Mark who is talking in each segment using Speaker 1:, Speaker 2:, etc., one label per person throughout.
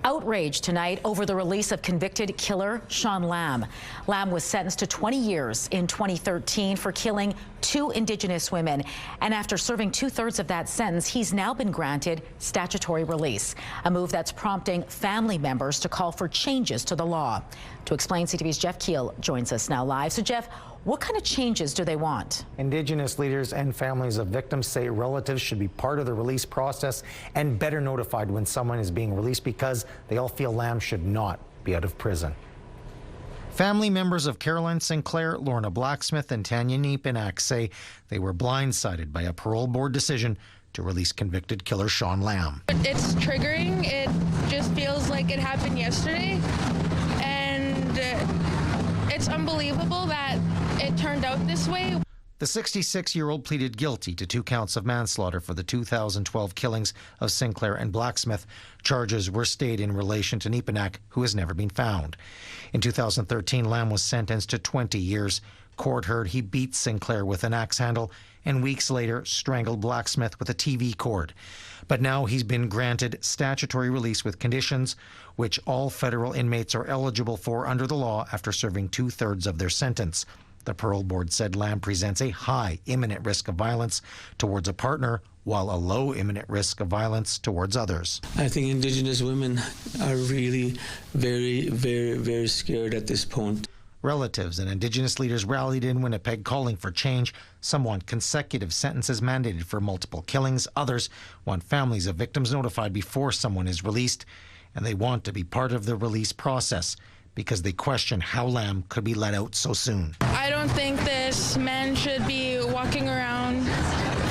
Speaker 1: Outrage tonight over the release of convicted killer Sean Lamb. Lamb was sentenced to 20 years in 2013 for killing 2 Indigenous women. And after serving 2/3 of that sentence, he's now been granted statutory release, a move that's prompting family members to call for changes to the law. To explain, CTV's Jeff Keele joins us now live. So, Jeff, what kind of changes do they want?
Speaker 2: Indigenous leaders and families of victims say relatives should be part of the release process and better notified when someone is being released because they all feel Lamb should not be out of prison. Family members of Caroline Sinclair, Lorna Blacksmith, and Tanya Nepenak say they were blindsided by a parole board decision to release convicted killer Sean Lamb.
Speaker 3: It's triggering. It just feels like it happened yesterday. And it's unbelievable that it turned out this way.
Speaker 2: The 66-year-old pleaded guilty to 2 counts of manslaughter for the 2012 killings of Sinclair and Blacksmith. Charges were stayed in relation to Nepenak, who has never been found. In 2013, Lamb was sentenced to 20 years. Court heard he beat Sinclair with an axe handle and weeks later strangled Blacksmith with a TV cord. But now he's been granted statutory release with conditions, which all federal inmates are eligible for under the law after serving 2/3 of their sentence. The parole board said Lamb presents a high imminent risk of violence towards a partner, while a low imminent risk of violence towards others.
Speaker 4: I think Indigenous women are really very scared at this point.
Speaker 2: Relatives and Indigenous leaders rallied in Winnipeg calling for change. Some want consecutive sentences mandated for multiple killings. Others want families of victims notified before someone is released. And they want to be part of the release process because they question how Lamb could be let out so soon.
Speaker 3: I don't think this man should be walking around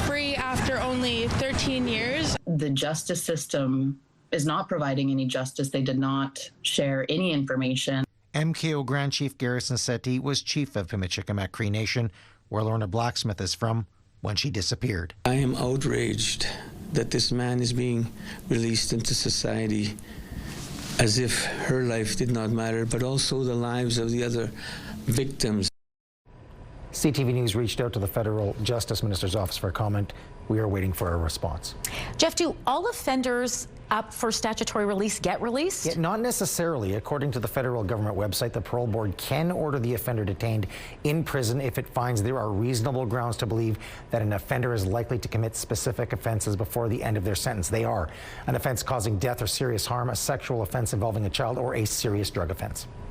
Speaker 3: free after only 13 years.
Speaker 5: The justice system is not providing any justice. They did not share any information.
Speaker 2: MKO Grand Chief Garrison Settee was chief of Pimicikamak Cree Nation, where Lorna Blacksmith is from, when she disappeared.
Speaker 4: I am outraged that this man is being released into society as if her life did not matter, but also the lives of the other victims.
Speaker 2: CTV News reached out to the Federal Justice Minister's office for comment. We are waiting for a response.
Speaker 1: Jeff, do all offenders up for statutory release get released?
Speaker 2: Yeah, not necessarily. According to the federal government website, the parole board can order the offender detained in prison if it finds there are reasonable grounds to believe that an offender is likely to commit specific offenses before the end of their sentence. They are an offense causing death or serious harm, a sexual offense involving a child, or a serious drug offense.